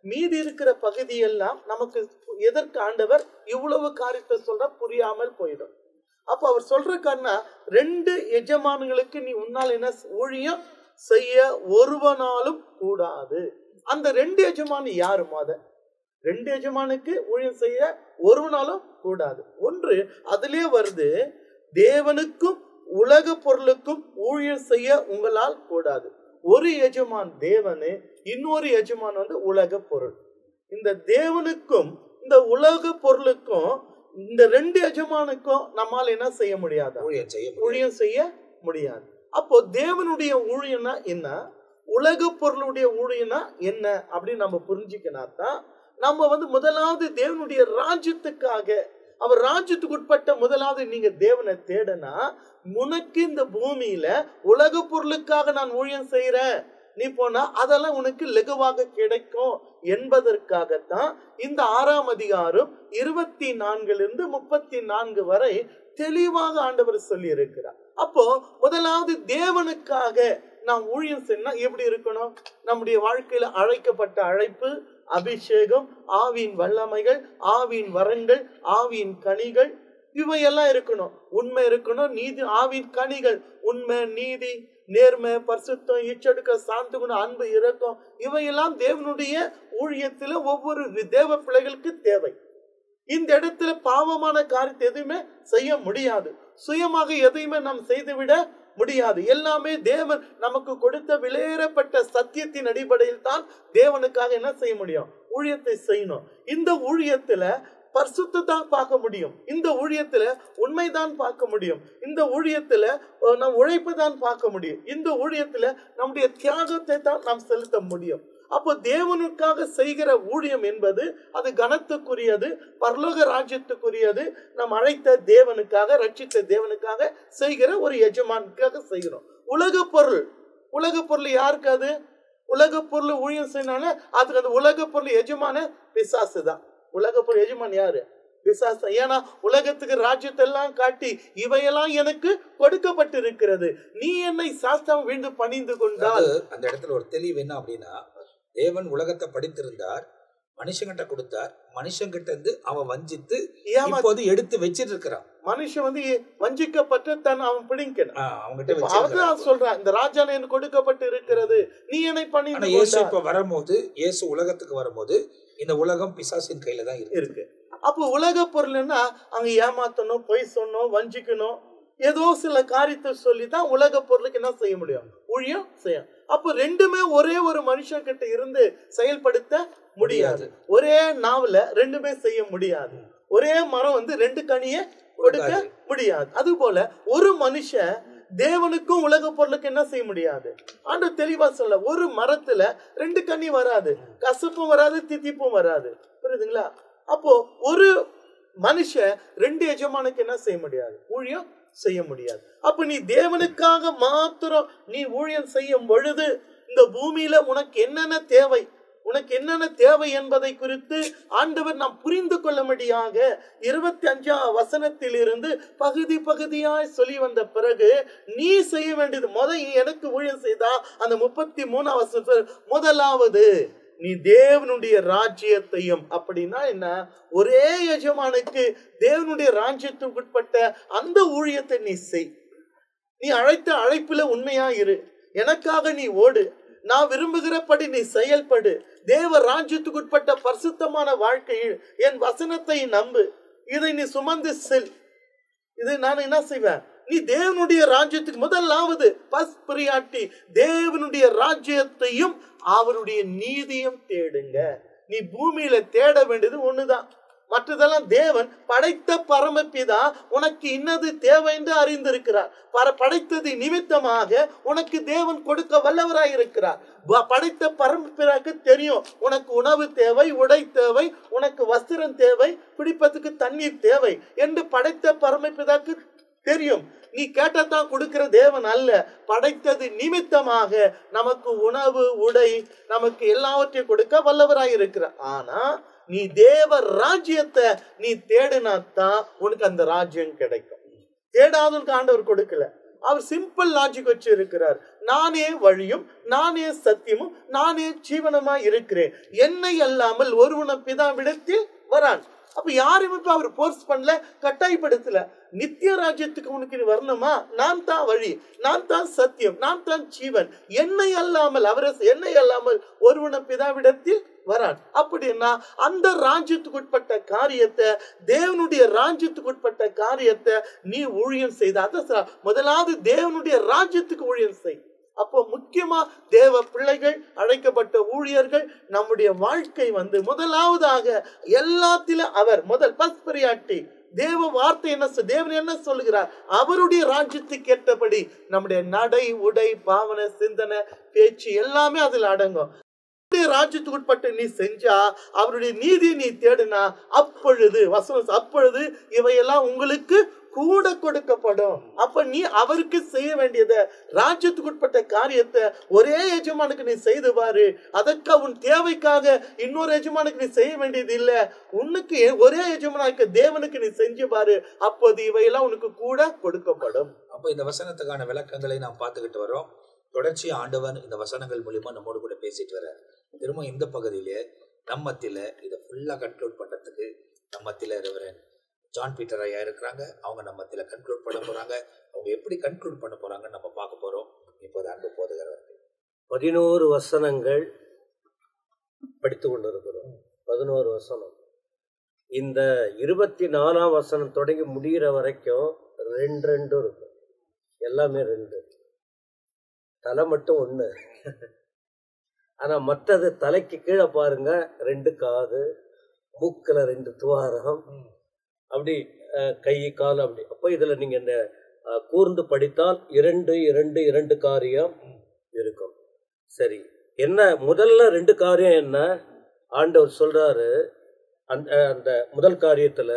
மீதி இருக்கிற பகுதியெல்லாம் நமக்கு எதற்கு ஆண்டவர் இவ்வளவு காரியத்தை சொல்ற புரியாமல் போயிடும். அப்ப அவர் சொல்ற காரணம், 2 எஜமான்களுக்கு நீ உன்னால் என்ன ஊழியம் செய்ய ஒருவனாலும் கூடாது. அந்த 2 எஜமான் யாரு? 2 எஜமானுக்கு ஊழியம் செய்ய ஒருவனாலும் கூடாது. ஒன்று அதிலே வருது, தேவனுக்கும் உலக பொருளுக்கும் ஊழியம் செய்ய உங்களால் கூடாது. ஒரு எஜமான் தேவனு, இன்னொரு எஜமான் உலக பொருள். இந்த தேவனுக்கும் இந்த உலக பொருளுக்கும் இந்த 2 எஜமானுக்கும் நம்மால் என்ன செய்ய முடியாது? ஊழியம் செய்ய முடியாது. அப்போ தேவனுடைய ஊழியம்னா என்ன, உலக பொருளுடைய ஊழியம்னா என்ன அப்படின்னு நம்ம புரிஞ்சுக்கினாதான் நம்ம முதலாவது தேவனுடைய ராஜ்யத்துக்காக, அவர் ராஜ்யத்துக்கு உட்பட்ட முதலாவது நீங்க தேவனை தேடனா, உனக்கு இந்த பூமியில உலக பொருளுக்காக நான் ஊழியம் செய்யறேன் நீ போனா அதெல்லாம் உனக்கு லகுவாக கிடைக்கும் என்பதற்காகத்தான் இந்த 6ஆம் அதிகாரம் 24 34 வரை தெளிவாக ஆண்டவர் சொல்லி இருக்கிறார். அப்போ முதலாவது தேவனுக்காக நாம் ஊழியம் செய்யணும்னா எப்படி இருக்கணும்? நம்முடைய வாழ்க்கையில அழைக்கப்பட்ட அழைப்பு, அபிஷேகம், ஆவியின் வல்லமைகள், ஆவியின் வரங்கள், ஆவியின் கனிகள், இவையெல்லாம் இருக்கணும். உண்மை இருக்கணும், நீதி, ஆவியின் கனிகள் உண்மை, நீதி, நேர்மை, பரிசுத்தம், இச்சடுக்க, சாந்த குணம், அன்பு, இரக்கம், இவையெல்லாம் தேவனுடைய ஊழியத்துல ஒவ்வொரு தேவ பிள்ளைகளுக்கு தேவை. இந்த இடத்துல பாவமான காரியத்தை எதுவுமே செய்ய முடியாது. சுயமாக எதையுமே நாம் செய்துவிட முடியாது. எல்லாமே தேவன் நமக்கு கொடுத்த விலையேறப்பட்ட சத்தியத்தின் அடிப்படையில் தான் தேவனுக்காக என்ன செய்ய முடியும்? ஊழியத்தை செய்யணும். இந்த ஊழியத்துல பரிசுத்தத்தான் பார்க்க முடியும், இந்த ஊழியத்துல உண்மைதான் பார்க்க முடியும், இந்த ஊழியத்துல நம் உழைப்பு தான் பார்க்க முடியும், இந்த ஊழியத்துல நம்முடைய தியாகத்தை தான் நாம் செலுத்த முடியும். அப்போ தேவனுக்காக செய்கிற ஊழியம் என்பது அது கனத்துக்குரியது, பரலோக ராஜ்யத்துக்குரியது. நாம் அழைத்த தேவனுக்காக, ரட்சித்த தேவனுக்காக செய்கிற ஒரு எஜமானுக்காக செய்கிறோம். உலக பொருள் யாருக்கு? அது உலக பொருள் ஊழியம் செய்யனால அதுக்கு அந்த உலக பொருள் எஜமான பிசாசு தான். உலக பொருள் எஜமான் யாரு? பிசாசு. ஏன்னா உலகத்துக்கு ராஜ்யத்தை எல்லாம் காட்டி இவையெல்லாம் எனக்கு கொடுக்கப்பட்டு இருக்கிறது, நீ என்னை சாஸ்தாம் வீண்டு பணிந்து கொண்டால். அந்த இடத்துல ஒரு தெளிவு என்ன அப்படின்னா, தேவன் உலகத்தை படித்திருந்தார், மனுஷங்கிட்ட கொடுத்தார், மனுஷங்கிட்ட இருந்து அவன் வஞ்சித்து இப்போது எடுத்து வச்சிட்டு இருக்கிறான். மனுஷன் வஞ்சிக்கப்பட்டு தன் அவன் பிடிக்கணும். அவங்ககிட்ட சொல்றான், இந்த ராஜான எனக்கு கொடுக்கப்பட்டு இருக்கிறது, நீ என்னை பணிந்து. இயேசு இப்ப வரும்போது, இயேசு உலகத்துக்கு வரும்போது இந்த உலகம் பிசாசின் கையில தான் இருக்கு. அப்போ உலக பொருள்னா அங்க ஏமாத்தணும், பொய் சொன்னோம், வஞ்சிக்கணும், ஏதோ சில காரியத்தை சொல்லிதான் உலக பொருளுக்கு என்ன செய்ய முடியும்? ஊழியம் செய்ய. அப்போ ரெண்டுமே ஒரே ஒரு மனுஷன் கிட்ட இருந்து செயல்படுத்த முடியாது. ஒரே நாவல ரெண்டுமே செய்ய முடியாது. ஒரே மரம் 2 கனியை கொடுக்க முடியாது. அது போல ஒரு மனுஷன் தேவனுக்கும் உலக பொருளுக்கு என்ன செய்ய முடியாது. ஆண்டவர் தெளிவா சொல்ல, ஒரு மரத்துல 2 கனி வராது, கசப்பும் வராது, தித்திப்பும் வராது. புரியுதுங்களா? அப்போ ஒரு மனுஷன் 2 எஜமானுக்கு என்ன செய்ய முடியாது? ஊழியம் செய்ய முடியாது. அப்ப நீ தேவனுக்காக மாத்திரம் நீ ஊழியம் செய்யும் பொழுது இந்த பூமியில உனக்கு என்னென்ன தேவை என்பதை குறித்து ஆண்டவர் நாம் புரிந்து கொள்ளும்படியாக 25ஆம் வசனத்திலிருந்து பகுதியாய் சொல்லி வந்த பிறகு நீ செய்ய வேண்டியது எனக்கு ஊழியம் செய்தா அந்த 33ஆம் வசனத்தில் முதலாவது நீ தேவனுடைய ராஜ்யத்தையும், அப்படின்னா என்ன? ஒரே எஜமானுக்கு தேவனுடைய ராஜ்யத்துக்கு உட்பட்ட அந்த ஊழியத்தை நீ செய். நீ அழைத்த அழைப்புல உண்மையா இரு, எனக்காக நீ ஓடு, நான் விரும்புகிறபடி நீ செயல்படு, தேவ ராஜ்யத்துக்கு உட்பட்ட பரிசுத்தமான வாழ்க்கையில் என் வசனத்தை நம்பு, இதை நீ சுமந்து செல். இது நான் என்ன செய்வேன்? நீ தேவனுடைய ராஜ்யத்துக்கு முதலாவது பஸ்பிரியாட்டி தேவனுடைய ராஜ்யத்தையும் அவருடைய நீதியும் தேடுங்க. நீ பூமியில தேட வேண்டியது ஒண்ணுதான். மற்றதெல்லாம் தேவன் படைத்த பரமபிதா உனக்கு இன்னது தேவை என்று அறிந்திருக்கிறார். படைத்தது நிமித்தமாக உனக்கு தேவன் கொடுக்க வல்லவராய் இருக்கிறார். படைத்த பரமபிதாக்கு தெரியும் உனக்கு உணவு தேவை, உடை தேவை, உனக்கு வஸ்திரம் தேவை, குடிப்பதற்கு தண்ணீர் தேவை என்று படைத்த பரமபிதாக்கு தெரியும். நீ கேட்டதான் கொடுக்கிற தேவன் அல்ல. படைத்தது நிமித்தமாக நமக்கு உணவு, உடை, நமக்கு எல்லாவற்றையும் கொடுக்க வல்லவராய் இருக்கிறார். ஆனா நீ தேவ ராஜ்யத்தை நீ தேடினாத்தான் உனக்கு அந்த ராஜ்யம் கிடைக்கும். தேடாதவனுக்கு ஆண்டவர் கொடுக்கல. அவர் சிம்பிள் லாஜிக் வச்சு இருக்கிறார். நானே வழியும், நானே சத்தியமும், நானே ஜீவனமா இருக்கிறேன். என்னை அல்லாமல் ஒருவன பிதாவிடத்தில் வரான். அப்ப யாருமே அவர் போர்ஸ் பண்ணல, கட்டாயப்படுத்தல. நித்திய ராஜ்யத்துக்கு உனக்கு வரணுமா? நான் தான் வழி, நான் தான் சத்தியம், நான் தான் ஜீவன். என்னை அல்லாமல் என்னை அல்லாமல் ஒருவன பிதாவிடத்தில் வரான். அப்படின்னா அந்த ராஜ்யத்துக்கு உட்பட்ட காரியத்தை, தேவனுடைய ராஜ்யத்துக்கு உட்பட்ட காரியத்தை நீ ஊழியம் செய்த. அதான் முதலாவது தேவனுடைய ராஜ்யத்துக்கு ஊழியம் செய். அப்போ முக்கியமா தேவ பிள்ளைகள், அழைக்கப்பட்ட ஊழியர்கள், நம்முடைய வாழ்க்கை முதலாவதாக எல்லாத்திலும் அவர் ஃபர்ஸ்ட் பிரியாரிட்டி. தேவ வார்த்தை தேவன் என்ன சொல்லுகிறார்? அவருடைய ராஜ்யத்துக்கு ஏற்றபடி நம்முடைய நடை, உடை, பாவனை, சிந்தனை, பேச்சு எல்லாமே அதில் அடங்கும். ராஜ்யத்துக்கு உட்பட்டு நீ செஞ்சா, அவருடைய நீதியை நீ தேடினா, அப்பொழுது இவையெல்லாம் உங்களுக்கு கூட கொடுக்கப்படும். அப்ப நீ அவருக்கு செய்ய வேண்டியதை, ராஜ்யத்துக்கு உட்பட்ட காரியத்தை ஒரே எஜமானுக்கு நீ செய்து பாரு. அதற்கு உன் தேவைக்காக இன்னொரு எஜமானுக்கு நீ செய்ய வேண்டியது இல்ல. உனக்கு ஒரே எஜமானுக்கு தேவனுக்கு நீ செஞ்சு பாரு. அப்போது இவையெல்லாம் உனக்கு கூட கொடுக்கப்படும். அப்ப இந்த வசனத்துக்கான விளக்கங்களை நாம் பார்த்துக்கிட்டு வரோம். தொடர்ச்சி ஆண்டவன் இந்த வசனங்கள் மூலியமா நம்மோடு கூட பேசிட்டு வர திரும்ப இந்த பகுதியிலே நம்மத்தில இதை ஃபுல்லா கன்க்ளூட் பண்றதுக்கு நம்மத்தில ரெவரண்ட் ஜான் பீட்டர் ஐயா இருக்கிறாங்க. அவங்க நம்மத்தில கன்க்ளூட் பண்ண போறாங்க. அவங்க எப்படி கன்க்ளூட் பண்ண போறாங்கன்னு நம்ம பார்க்க போறோம். இப்போது அன்பு போதுகிறவர்கள் 11 வசனங்கள் படித்து கொண்டிருக்கிறோம். 11 வசனம். இந்த 24ஆம் வசனம் தொடங்கி முடிகிற வரைக்கும் 2 இருக்கும். எல்லாமே 2. தலை மட்டும் 1. ஆனா மற்றது தலைக்கு கீழே பாருங்க 2 காது, மூக்கில் 2 துவாரம், அப்படி கை கால் அப்படி. அப்போ இதுல நீங்க இந்த கூர்ந்து படித்தால் 2 காரியம் இருக்கும். சரி, என்ன முதல்ல 2 காரியம் என்ன? ஆண்டவர் சொல்றாரு, அந்த முதல் காரியத்துல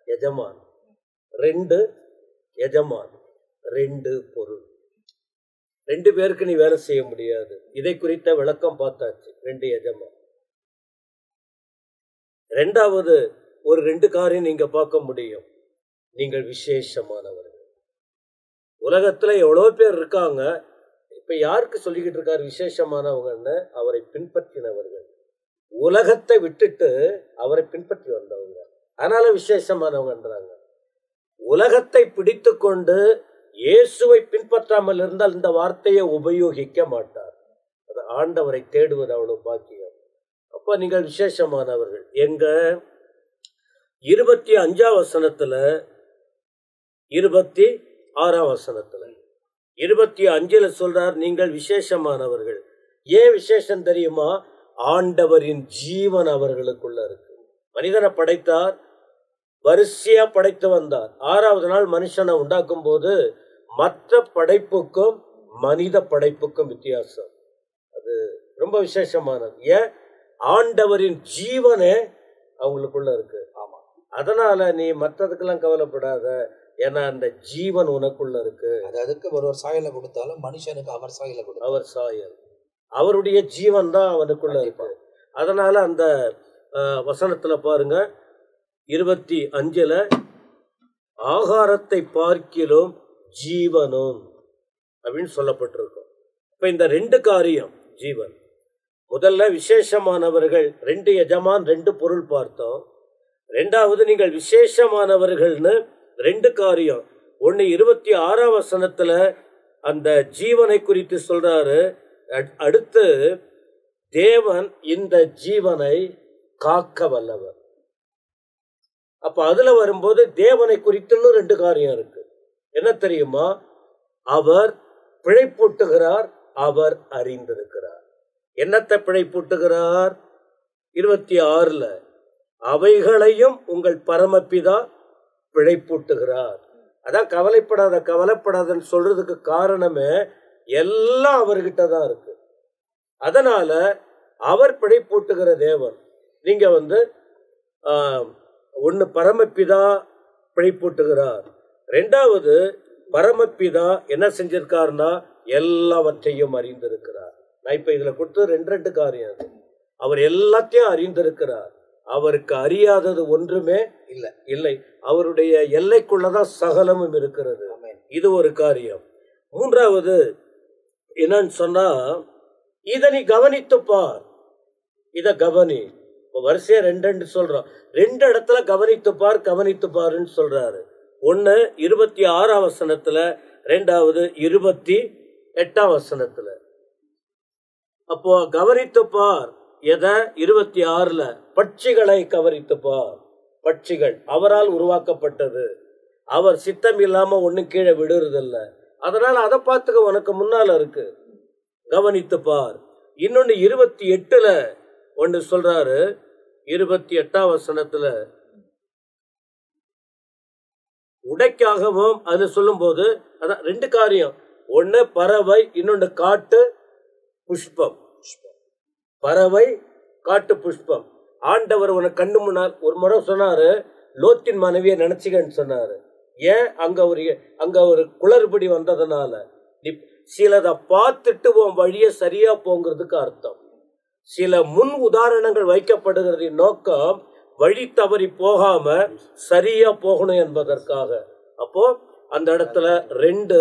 எஜமான், 2 எஜமான், 2 பொருள். 2 பேருக்கு நீ வேலை செய்ய முடியாது. இதை குறித்த விளக்கம் பார்த்தாச்சு. 2 எஜமான். 2வது ஒரு 2 காரியம் நீங்க பார்க்க முடியும். நீங்கள் விசேஷமானவர்கள். உலகத்துல எவ்வளவு பேர் இருக்காங்க. இப்ப யாருக்கு சொல்லிக்கிட்டு இருக்காரு விசேஷமானவங்கன்னு? அவரை பின்பற்றினவர்கள், உலகத்தை விட்டுட்டு அவரை பின்பற்றி வந்தவங்க. அதனால விசேஷமானவங்கன்றாங்க. உலகத்தை பிடித்து கொண்டு இயேசுவை பின்பற்றாமல் இருந்தால் இந்த வார்த்தையை உபயோகிக்க மாட்டார். அது ஆண்டவரை தேடுவது அவ்வளவு பாக்கியம். அப்ப நீங்கள் விசேஷமானவர்கள். எங்க 25ஆம் வசனத்துல, 26ஆம் வசனத்துல, 25ல சொல்றார் நீங்கள் விசேஷமானவர்கள். ஏன் விசேஷம் தெரியுமா? ஆண்டவரின் ஜீவன் அவர்களுக்குள்ள இருக்கு. மனிதனை படைத்தார், வரிசையா படைத்து வந்தார். 6வது நாள் மனுஷனை உண்டாக்கும் போது மற்ற படைப்புக்கும் மனித படைப்புக்கும் வித்தியாசம். அது ரொம்ப விசேஷமானது. ஏன்? ஆண்டவரின் ஜீவனே அவங்களுக்குள்ள இருக்கு. ஆமா, அதனால நீ மற்றதுக்கெல்லாம் கவலைப்படாத. ஏன்னா அந்த ஜீவன் உனக்குள்ள இருக்கு. அதுக்கு ஒரு சாயலை கொடுத்தாலும் மனுஷனுக்கு அவர் சாயலை கொடுத்தாலும் அவர் சாயல், அவருடைய ஜீவன் தான் அவனுக்குள்ள இருக்கு. அதனால அந்த வசனத்துல பாருங்க 25ல ஆகாரத்தை பார்க்கிலும் ஜீவனும் அப்படின்னு சொல்லப்பட்டிருக்கும். இப்ப இந்த 2 காரியம் ஜீவன். முதல்ல விசேஷமானவர்கள், 2 எஜமான், 2 பொருள் பார்த்தோம். 2வது நீங்கள் விசேஷமானவர்கள்னு 2 காரியம். 1 26ஆம் வசனத்துல அந்த ஜீவனை குறித்து சொல்றாரு. அடுத்து தேவன் இந்த ஜீவனை காக்க வல்லவர். அப்ப அதுல வரும்போது தேவனை குறித்துன்னு 2 காரியம் இருக்கு. என்ன தெரியுமா? அவர் பிழைப்பூட்டுகிறார், அவர் அறிந்திருக்கிறார். என்னத்தை பிழைப்பூட்டுகிறார்? 26ல அவைகளையும் உங்கள் பரமபிதா பிழைப்பூட்டுகிறார். அதான் கவலைப்படாதன்னு சொல்றதுக்கு காரணமே எல்லாம் அவர்கிட்ட தான் இருக்கு. அதனால அவர் பிழைப்பூட்டுகிற தேவன். நீங்க ஒன்னு பரமபிதா பிழைப்பூட்டுகிறார். ரெண்டாவது பரமபிதா என்ன செஞ்சிருக்காருன்னா எல்லாவற்றையும் அறிந்திருக்கிறார். நான் இப்ப இதுல கொடுத்தது ரெண்டு காரியம். அது அவர் எல்லாத்தையும் அறிந்திருக்கிறார். அவருக்கு அறியாதது ஒன்றுமே இல்லை. அவருடைய எல்லைக்குள்ளதான் சகலமும் இருக்கிறது. இது ஒரு காரியம். மூன்றாவது என்னன்னு சொன்னா, இத நீ கவனித்து பார். இத கவனி. வரிசையா ரெண்டு சொல்றோம். ரெண்டு இடத்துல கவனித்து பாருன்னு சொல்றாரு. ஒன்னு 26ஆம் வசனத்துல, ரெண்டாவது 28ஆம் வசனத்துல. அப்போ கவனித்து பார். எதை? 26ல பட்சிகளை கவனித்து பார். பட்சிகள் அவரால் உருவாக்கப்பட்டது. அவர் சித்தம் இல்லாம ஒண்ணு கீழே விடுறதில்ல. அதனால அதை பார்த்துக்க, உனக்கு முன்னால இருக்கு, கவனித்து பார். இன்னொன்னு 28ல ஒன்னு சொல்றாரு. 28ஆம் வசனத்துல உடைக்காகவும் அது சொல்லும் போது அதான் ரெண்டு காரியம். ஒன்னு பறவை, இன்னொன்னு காட்டு புஷ்பம். பறவை, காட்டு புஷ்பம். ஆண்டவர் உனக்கு கண்ணு முன்னால் ஒரு முறை சொன்னாரு, லோத்தின் மனைவியை நினைச்சுக்கன்னு சொன்னாரு. ஏன்? அங்க ஒரு குளறுபடி வந்ததுனால. நீ சிலதை பார்த்துட்டு உன் வழிய சரியா போங்கிறதுக்கு அர்த்தம். சில முன் உதாரணங்கள் வைக்கப்படுகிறதின் நோக்கம் வழி தவறி போகாம சரியா போகணும் என்பதற்காக. அப்போ அந்த இடத்துல ரெண்டு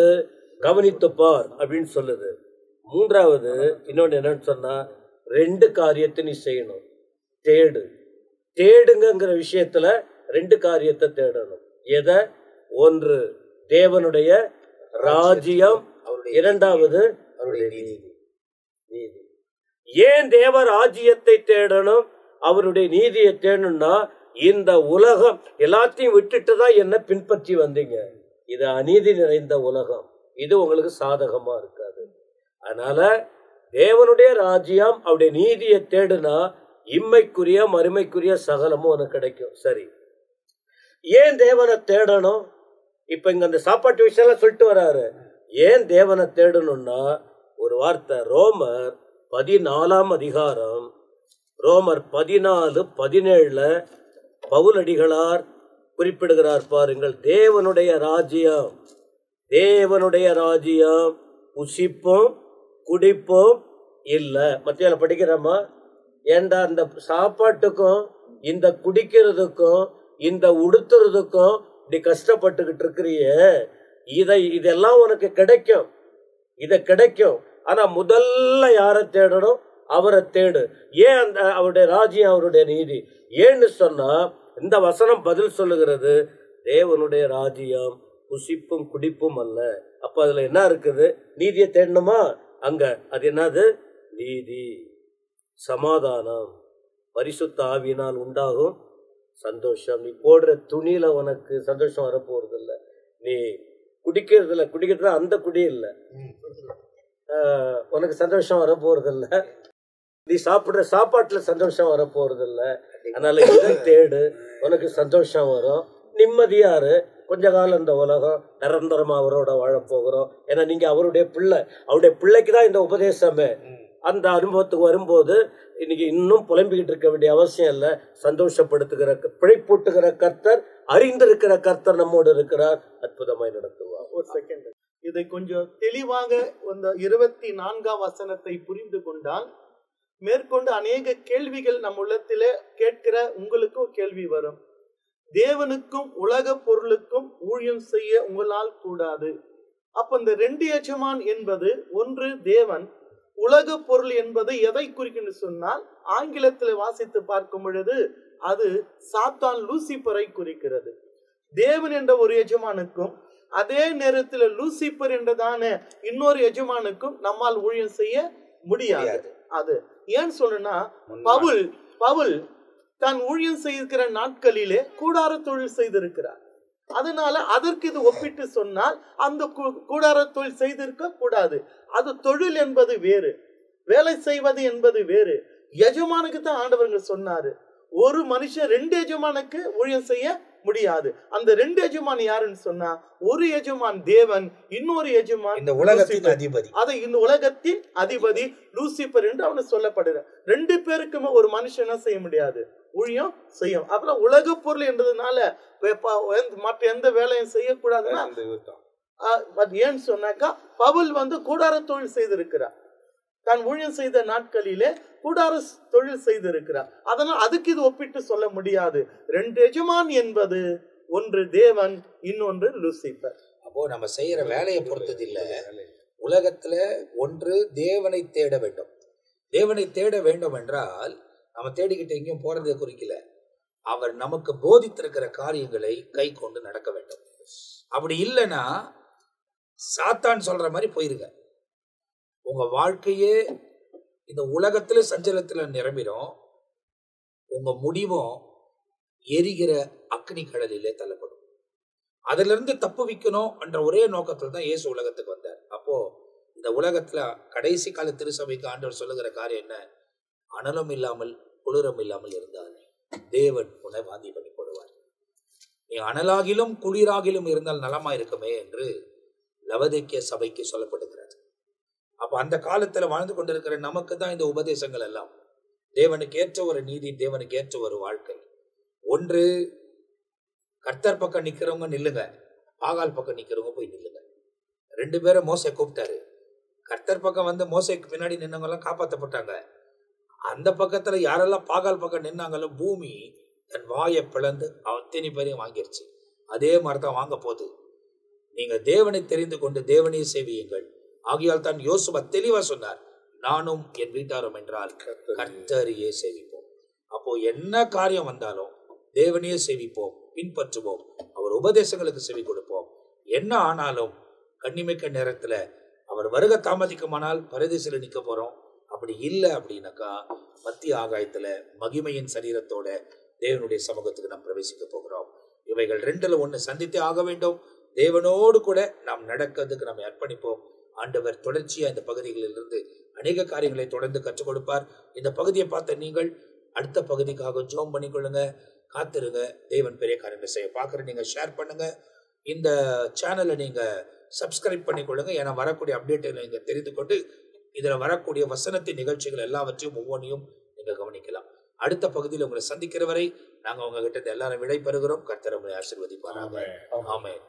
கவனித்து பார் அப்படின்னு சொல்லுது. மூன்றாவது இன்னொன்னு என்னன்னு சொன்னா, ரெண்டு காரியத்தை நீ செய்யணும். தேடுங்கிற விஷயத்துல ரெண்டு காரியத்தை தேடணும். எதை? ஒன்று தேவனுடைய ராஜ்யம், இரண்டாவது அவருடைய நீதி. ஏன் தேவ ராஜ்யத்தை தேடணும், அவருடைய நீதியை தேடணும்னா, இந்த உலகம் எல்லாத்தையும் விட்டுட்டு தான் என்ன பின்பற்றி வந்தீங்க. இது அநீதி நிறைந்த உலகம். இது உங்களுக்கு சாதகமா இருக்காது. அதனால தேவனுடைய ராஜ்யம், அவருடைய நீதியை தேடுனா இம்மைக்குரிய மறுமைக்குரிய சகலமும் உனக்கு கிடைக்கும். சரி, ஏன் தேவனை தேடணும்? இப்ப இங்க அந்த சாப்பாட்டு விஷயம் சொல்லிட்டு வராரு. ஏன் தேவனை தேடணும்னா ஒரு வார்த்தை. ரோமர் 14ஆம் அதிகாரம், ரோமர் 14:17 பவுலடிகளார் குறிப்பிடுகிறார் பாருங்கள். தேவனுடைய ராஜ்யம் புசிப்போம் குடிப்போம் இல்ல. மத்தியால படிக்கிறோமா? ஏண்டா இந்த சாப்பாட்டுக்கும் இந்த குடிக்கிறதுக்கும் இந்த உடுத்துறதுக்கும் இப்படி கஷ்டப்பட்டுக்கிட்டு இருக்கிறிய, இதெல்லாம் உனக்கு கிடைக்கும். இத கிடைக்கும். ஆனா முதல்ல யாரை தேடணும்? அவரை தேடு. ஏன்? அந்த அவருடைய ராஜ்யம், அவருடைய நீதி. ஏன்னு சொன்னா இந்த வசனம் பதில் சொல்லுகிறது, தேவனுடைய ராஜ்யம் புசிப்பும் குடிப்பும் அல்ல. அப்ப அதுல என்ன இருக்குது? நீதியை தேடணுமா? அங்க அது என்னது? நீதி, சமாதானம், பரிசுத்த ஆவியினால் உண்டாகும் சந்தோஷம். நீ போடுற துணியில உனக்கு சந்தோஷம் வரப்போறது இல்லை. நீ குடிக்கிறதுல அந்த குடி இல்லை, உனக்கு சந்தோஷம் வரப்போறது இல்லை. நீ சாப்பிடுற சாப்பாட்டுல சந்தோஷம் வரப்போறது இல்லை. அதனால இதை தேடு, உனக்கு சந்தோஷம் வரும். நிம்மதியாரு. கொஞ்ச காலம் இந்த உலகம், நிரந்தரமா அவரோட வாழ போகிறோம். ஏன்னா நீங்க அவருடைய பிள்ளை. அவருடைய பிள்ளைக்குதான் இந்த உபதேசமே. அந்த அனுபவத்துக்கு வரும்போது இன்னைக்கு இன்னும் புலம்பிக்கிட்டு இருக்க வேண்டிய அவசியம் இல்லை. சந்தோஷப்படுத்துகிற, பிழைப்பூட்டுகிற கர்த்தர், அறிந்திருக்கிற கர்த்தர் நம்மோடு இருக்கிறார். அற்புதமாய் நடத்துவார். ஒரு செகண்ட், இதை கொஞ்சம் தெளிவாக இந்த 24ஆம் வசனத்தை புரிந்து கொண்டால் மேற்கொண்டு அநேக கேள்விகள் நம் உள்ளத்திலே கேட்கிற உங்களுக்கும் கேள்வி வரும். தேவனுக்கும் உலக பொருளுக்கும் ஊழியம் செய்ய உங்களால் கூடாது. அப்ப இந்த ரெண்டு எஜமான் என்பது, ஒன்று தேவன், உலக பொருள் என்பது எதை குறிக்கின்ற சொன்னால் ஆங்கிலத்தில் வாசித்து பார்க்கும் பொழுது அது சாத்தான், லூசிபரை குறிக்கிறது. தேவன் என்ற ஒரு எஜமானுக்கும் அதே நேரத்தில் லூசிபர் என்றதான இன்னொரு எஜமானுக்கும் நம்மால் ஊழியம் செய்ய முடியாது. அது ஏன் சொல்லுன்னா, பவுல் தான் ஊழியம் செய்திருக்கிற நாட்களிலே கூடார தொழில் செய்திருக்கிறார். அதனால அதற்கு இது ஒப்பிட்டு சொன்னால் அந்த கூடார தொழில் செய்திருக்க கூடாது. அது தொழில் என்பது வேறு, வேலை செய்வது என்பது வேறு. எஜமானுக்கு தான் ஆண்டவர்கள் சொன்னாரு, ஒரு மனுஷன் 2 எஜமானுக்கு ஊழியம் செய்ய முடியாது. அந்த 2 எஜமான் யாருன்னு சொன்னா, ஒரு எஜமான் தேவன், இன்னொரு எஜமான் இந்த உலகத்தின் அதிபதி. அதை இந்த உலகத்தின் அதிபதி லூசிபர் என்று அவனு சொல்லப்படுற. 2 பேருக்குமே ஒரு மனுஷனா செய்ய முடியாது, ஊழியம் செய்யும். அப்புறம் உலக பொருள் என்றதுனால மற்ற எந்த வேலையும் செய்யக்கூடாதுன்னா, ஏன்னு சொன்னாக்கா பவுல் கூடார தொழில் செய்திருக்கிறார். தான் ஊழியம் செய்த நாட்களிலே கூடார தொழில் செய்திருக்கிறார். அதனால் அதுக்கு இது ஒப்பிட்டு சொல்ல முடியாது. 2 எஜமான் என்பது ஒன்று தேவன், இன்னொன்று லூசிபர். அப்போ நம்ம செய்யற வேலையை பொறுத்தது இல்ல, உலகத்துல ஒன்று தேவனை தேட வேண்டும். தேவனை தேட வேண்டும் என்றால் நம்ம தேடிக்கிட்டு எங்கேயும் போறதை குறிக்கல, அவர் நமக்கு போதித்திருக்கிற காரியங்களை கை கொண்டு நடக்க வேண்டும். அப்படி இல்லைன்னா சாத்தான் சொல்ற மாதிரி போயிருங்க. உங்க வாழ்க்கையே இந்த உலகத்துல சஞ்சலத்துல நிரம்பிடும். உங்க முடிவும் எரிகிற அக்னி கடலிலே தள்ளப்படும். அதுல இருந்து தப்புவிக்கணும் என்ற ஒரே நோக்கத்துல தான் இயேசு உலகத்துக்கு வந்தார். அப்போ இந்த உலகத்துல கடைசி கால திருசபைக்கு ஆண்டவர் சொல்லுகிற காரியம் என்ன? அனலும் இல்லாமல் குளிரும் இல்லாமல் இருந்தாலே தேவன் உன்னை வாந்தி பண்ணி போடுவார். நீ அனலாகிலும் குளிராகிலும் இருந்தால் நலமா இருக்குமே என்று லவதேக்கிய சபைக்கு சொல்லப்படுகிறது. அப்ப அந்த காலத்துல வாழ்ந்து கொண்டிருக்கிற நமக்கு தான் இந்த உபதேசங்கள் எல்லாம். தேவனுக்கு ஏற்ற ஒரு நீதி, தேவனுக்கு ஏற்ற ஒரு வாழ்க்கை. ஒன்று, கர்த்தர் பக்கம் நிக்கிறவங்க நில்லுங்க, பாகால் பக்கம் நிக்கிறவங்க போய் நில்லுங்க. 2 பேரும் மோசே கூப்பிட்டாரு. கர்த்தர் பக்கம் மோசைக்கு பின்னாடி நின்னவங்க எல்லாம் காப்பாற்றப்பட்டாங்க. அந்த பக்கத்துல யாரெல்லாம் பாகால் பக்கம் நின்னாங்களோ பூமி தன் வாயை பிளந்து அத்தனை பேரையும் வாங்கிருச்சு. அதே மாதிரிதான் வாங்க போகுது. நீங்க தேவனை தெரிந்து கொண்டு தேவனையே சேவியுங்கள். ஆகையால் தான் யோசுவா தெளிவா சொன்னார், நானும் என் வீட்டாரும் என்றால் கர்த்தரையே சேவிப்போம். அப்போ என்ன காரியம் வந்தாலும் தேவனையே சேவிப்போம், பின்பற்றுவோம், அவர் உபதேசங்களுக்கு செவி கொடுப்போம். என்ன ஆனாலும் கண்ணிமைக்க நேரத்துல அவர் வருக தாமதிக்குமானால் பரதேசில நிக்க போறோம். அப்படி இல்லை அப்படின்னாக்கா மத்திய ஆகாயத்துல மகிமையின் சரீரத்தோட தேவனுடைய சமூகத்துக்கு நாம் பிரவேசிக்க போகிறோம். இவைகள் 2ல் 1 சந்தித்தே ஆக வேண்டும். தேவனோடு கூட நாம் நடக்கிறதுக்கு நாம் அர்ப்பணிப்போம். ஆண்டவர் தொடர்ச்சியா இந்த பகுதிகளிலிருந்து அநேக காரியங்களை தொடர்ந்து கற்றுக் கொடுப்பார். இந்த பகுதியை பார்த்த நீங்கள் அடுத்த பகுதிக்காக ஜெபம் பண்ணிக்கொள்ளுங்க, காத்திருங்க. தேவன் பெரிய காரியங்களை செய்ய பார்க்குற நீங்க ஷேர் பண்ணுங்க. இந்த சேனலை நீங்க சப்ஸ்கிரைப் பண்ணிக்கொள்ளுங்க. ஏன்னா வரக்கூடிய அப்டேட்டுகளை நீங்க தெரிந்து கொண்டு இதுல வரக்கூடிய வசனத்தின் நிகழ்ச்சிகள் எல்லாவற்றையும் ஒவ்வொன்றையும் நீங்க கவனிக்கலாம். அடுத்த பகுதியில் உங்களை சந்திக்கிற வரை நாங்க உங்ககிட்ட எல்லாரும் விடை பெறுகிறோம். கர்த்தர் உங்களை ஆசீர்வதிப்பாராக. ஆமென்.